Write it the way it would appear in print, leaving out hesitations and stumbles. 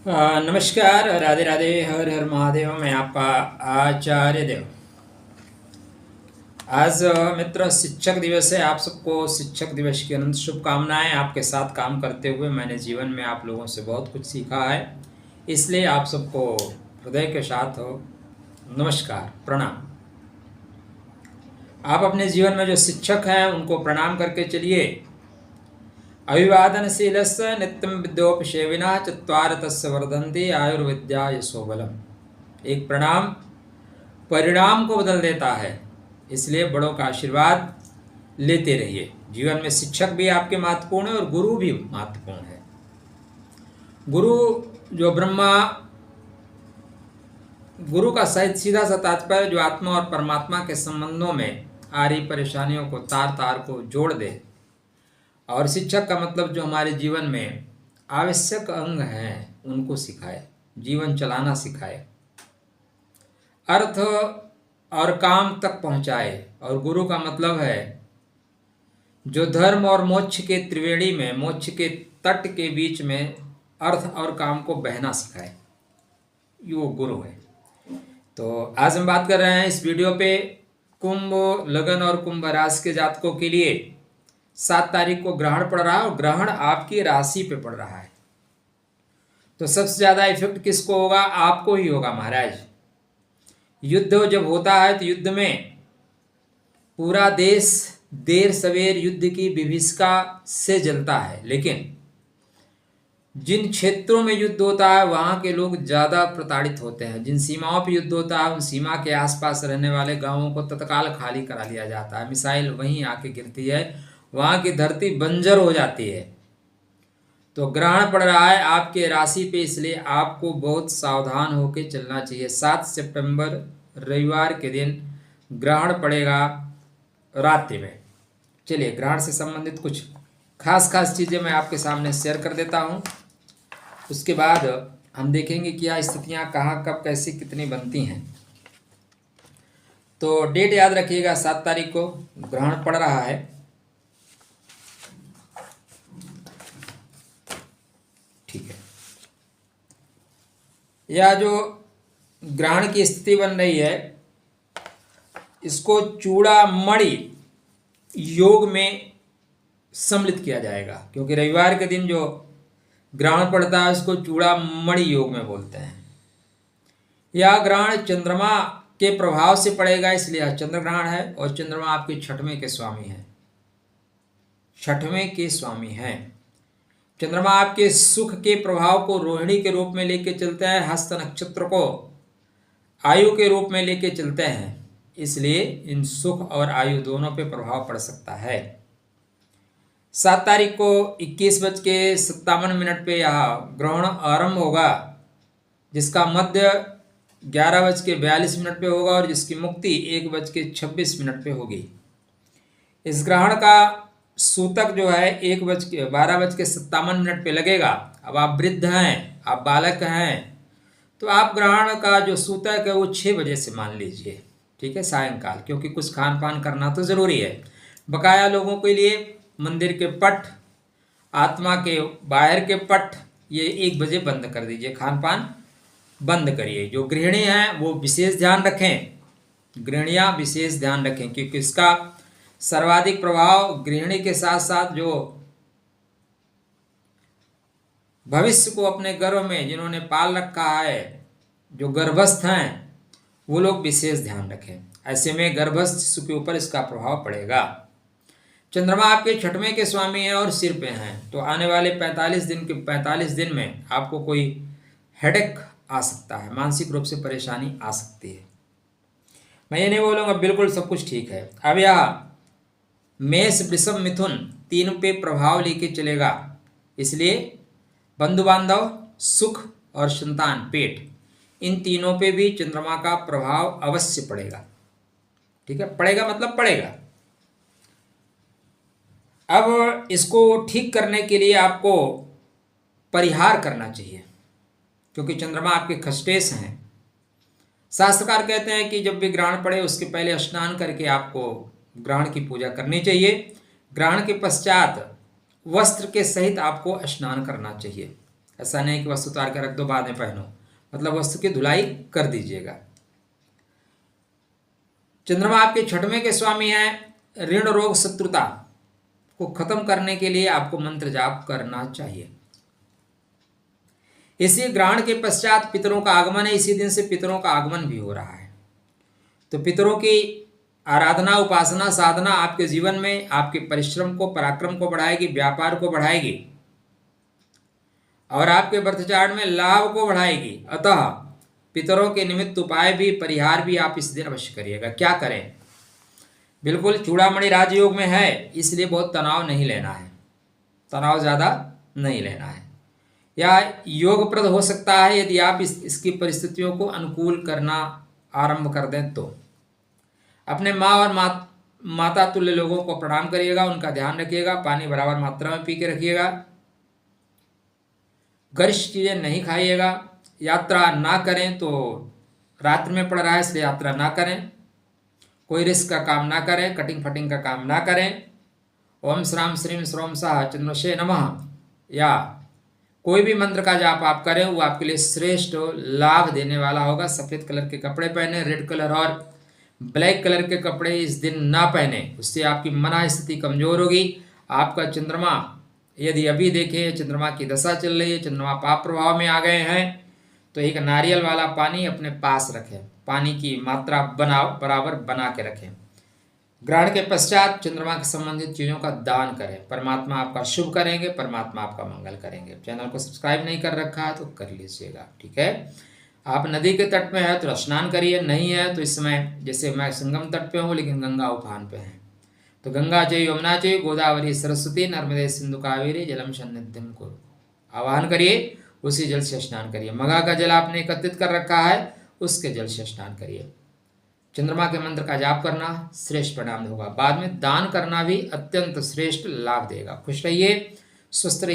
नमस्कार, राधे राधे, हर हर महादेव। मैं आपका आचार्य देव। आज मित्र शिक्षक दिवस है। आप सबको शिक्षक दिवस की अनंत शुभकामनाएं। आपके साथ काम करते हुए मैंने जीवन में आप लोगों से बहुत कुछ सीखा है, इसलिए आप सबको हृदय के साथ नमस्कार, प्रणाम। आप अपने जीवन में जो शिक्षक हैं उनको प्रणाम करके चलिए। अभिवादनशीलस्य नित्यं विद्योपसेविनः चत्वार तस्य वर्धन्ते आयुर्विद्या यशोबलम। एक प्रणाम परिणाम को बदल देता है, इसलिए बड़ों का आशीर्वाद लेते रहिए। जीवन में शिक्षक भी आपके महत्वपूर्ण है और गुरु भी महत्वपूर्ण है। गुरु जो ब्रह्मा, गुरु का सीधा सा तात्पर्य जो आत्मा और परमात्मा के संबंधों में आ रही परेशानियों को तार तार को जोड़ दे, और शिक्षक का मतलब जो हमारे जीवन में आवश्यक अंग हैं उनको सिखाए, जीवन चलाना सिखाए, अर्थ और काम तक पहुंचाए। और गुरु का मतलब है जो धर्म और मोक्ष के त्रिवेणी में, मोक्ष के तट के बीच में अर्थ और काम को बहना सिखाए, वो गुरु है। तो आज हम बात कर रहे हैं इस वीडियो पे कुंभ लगन और कुंभ राशि के जातकों के लिए 7 तारीख को ग्रहण पड़ रहा है और ग्रहण आपकी राशि पे पड़ रहा है। तो सबसे ज्यादा इफेक्ट किसको होगा? आपको ही होगा महाराज। युद्ध जब होता है तो युद्ध में पूरा देश देर सवेर युद्ध की विभीषिका से जलता है, लेकिन जिन क्षेत्रों में युद्ध होता है वहां के लोग ज्यादा प्रताड़ित होते हैं। जिन सीमाओं पर युद्ध होता है उन सीमा के आसपास रहने वाले गांवों को तत्काल खाली करा लिया जाता है। मिसाइल वहीं आके गिरती है, वहां की धरती बंजर हो जाती है। तो ग्रहण पड़ रहा है आपके राशि पे, इसलिए आपको बहुत सावधान होकर चलना चाहिए। 7 सितंबर रविवार के दिन ग्रहण पड़ेगा रात्रि में। चलिए ग्रहण से संबंधित कुछ खास चीजें मैं आपके सामने शेयर कर देता हूं। उसके बाद हम देखेंगे क्या स्थितियां कहाँ कब कैसी कितनी बनती हैं। तो डेट याद रखिएगा, 7 तारीख को ग्रहण पड़ रहा है। ठीक है, यह जो ग्रहण की स्थिति बन रही है इसको चूड़ामणि योग में सम्मिलित किया जाएगा, क्योंकि रविवार के दिन जो ग्रहण पड़ता है उसको चूड़ामणि योग में बोलते हैं। यह ग्रहण चंद्रमा के प्रभाव से पड़ेगा, इसलिए यह चंद्र ग्रहण है। और चंद्रमा आपके छठवें के स्वामी हैं, छठवें के स्वामी हैं। चंद्रमा आपके सुख के प्रभाव को रोहिणी के रूप में लेके चलते हैं, हस्त नक्षत्र को आयु के रूप में लेके चलते हैं, इसलिए इन सुख और आयु दोनों पे प्रभाव पड़ सकता है। 7 तारीख को 21:57 पे यह ग्रहण आरंभ होगा, जिसका मध्य 11:42 पे होगा और जिसकी मुक्ति 1:26 पे होगी। इस ग्रहण का सूतक जो है 12:57 पे लगेगा। अब आप वृद्ध हैं, आप बालक हैं, तो आप ग्रहण का जो सूतक है वो 6 बजे से मान लीजिए, ठीक है, सायंकाल, क्योंकि कुछ खान पान करना तो जरूरी है। बकाया लोगों के लिए मंदिर के पट, आत्मा के बाहर के पट, ये 1 बजे बंद कर दीजिए, खान पान बंद करिए। जो गृहिणी हैं वो विशेष ध्यान रखें, गृहिणियां विशेष ध्यान रखें, क्योंकि इसका सर्वाधिक प्रभाव गृहिणी के साथ साथ जो भविष्य को अपने गर्भ में जिन्होंने पाल रखा है, जो गर्भस्थ हैं, वो लोग विशेष ध्यान रखें। ऐसे में गर्भस्थ शिशु के ऊपर इसका प्रभाव पड़ेगा। चंद्रमा आपके छठवें के स्वामी हैं और सिर पे हैं, तो आने वाले 45 दिन में आपको कोई हेडेक आ सकता है, मानसिक रूप से परेशानी आ सकती है। मैं ये नहीं बोलूँगा बिल्कुल सब कुछ ठीक है। अब यह मेष वृषभ मिथुन 3 पे प्रभाव लेके चलेगा, इसलिए बंधु बांधव, सुख और संतान, पेट, इन तीनों पे भी चंद्रमा का प्रभाव अवश्य पड़ेगा। ठीक है, पड़ेगा मतलब पड़ेगा। अब इसको ठीक करने के लिए आपको परिहार करना चाहिए, क्योंकि चंद्रमा आपके खष्टेश हैं। शास्त्रकार कहते हैं कि जब भी ग्रहण पड़े उसके पहले स्नान करके आपको ग्रहण की पूजा करनी चाहिए। ग्रहण के पश्चात वस्त्र के सहित आपको स्नान करना चाहिए। ऐसा नहीं कि वस्त्र उतार के रख दो बाद में पहनो, मतलब वस्त्र की धुलाई कर दीजिएगा। चंद्रमा आपके छठवें के स्वामी हैं। ऋण रोग शत्रुता को खत्म करने के लिए आपको मंत्र जाप करना चाहिए। इसी ग्रहण के पश्चात पितरों का आगमन है, इसी दिन से पितरों का आगमन भी हो रहा है। तो पितरों की आराधना, उपासना, साधना आपके जीवन में आपके परिश्रम को, पराक्रम को बढ़ाएगी, व्यापार को बढ़ाएगी और आपके बर्थचार्ट में लाभ को बढ़ाएगी। अतः पितरों के निमित्त उपाय भी, परिहार भी आप इस दिन अवश्य करिएगा। क्या करें? बिल्कुल चूड़ामणि राजयोग में है, इसलिए बहुत तनाव नहीं लेना है, तनाव ज़्यादा नहीं लेना है। या योगप्रद हो सकता है यदि आप इसकी परिस्थितियों को अनुकूल करना आरंभ कर दें तो। अपने माँ और माता तुल्य लोगों को प्रणाम करिएगा, उनका ध्यान रखिएगा, पानी बराबर मात्रा में पी के रखिएगा, गरिष्ठ चीज़ें नहीं खाइएगा, यात्रा ना करें। तो रात्रि में पड़ रहा है इसलिए यात्रा ना करें, कोई रिस्क का काम ना करें, कटिंग फटिंग का काम ना करें। ओम श्राम श्रीम श्रोम साह चंद्रशे नमः या कोई भी मंत्र का जाप आप करें वो आपके लिए श्रेष्ठ लाभ देने वाला होगा। सफ़ेद कलर के कपड़े पहने, रेड कलर और ब्लैक कलर के कपड़े इस दिन ना पहने, उससे आपकी मना स्थिति कमजोर होगी। आपका चंद्रमा यदि अभी देखें चंद्रमा की दशा चल रही है, चंद्रमा पाप प्रभाव में आ गए हैं, तो एक नारियल वाला पानी अपने पास रखें, पानी की मात्रा बराबर बना के रखें। ग्रहण के पश्चात चंद्रमा के संबंधित चीज़ों का दान करें, परमात्मा आपका शुभ करेंगे, परमात्मा आपका मंगल करेंगे। चैनल को सब्सक्राइब नहीं कर रखा है तो कर लीजिएगा, ठीक है। आप नदी के तट पे है तो स्नान करिए, नहीं है तो इस समय जैसे मैं संगम तट पे हूँ लेकिन गंगा उफान पे है, तो गंगा जय यमुना जय गोदावरी सरस्वती नर्मदे सिंधु कावेरी जलम सन्निधिम कुरु, आवाहन करिए, उसी जल से स्नान करिए। मगा का जल आपने एकत्रित कर रखा है, उसके जल से स्नान करिए। चंद्रमा के मंत्र का जाप करना श्रेष्ठ परिणाम होगा। बाद में दान करना भी अत्यंत श्रेष्ठ लाभ देगा। खुश रहिए, स्वस्थ रहिए।